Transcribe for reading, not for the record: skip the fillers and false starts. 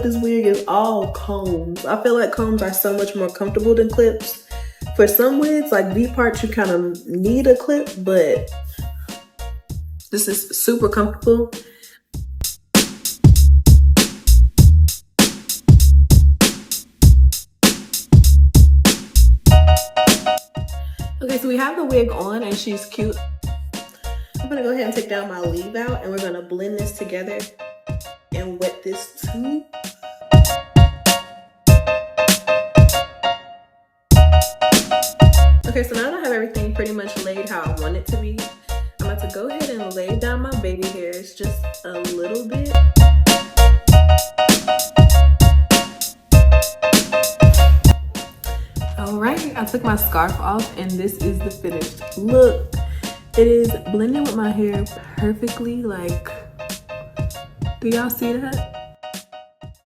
with this wig is all combs. I feel like combs are so much more comfortable than clips. For some wigs, like V parts, you kind of need a clip, but this is super comfortable. Okay, so we have the wig on and she's cute. I'm gonna go ahead and take down my leave out and we're gonna blend this together and wet this too. Okay, so now that I have everything pretty much laid how I want it to be, I'm about to go ahead and lay down my baby hairs just a little bit. Alright, I took my scarf off and this is the finished look. It is blending with my hair perfectly, like, do y'all see that?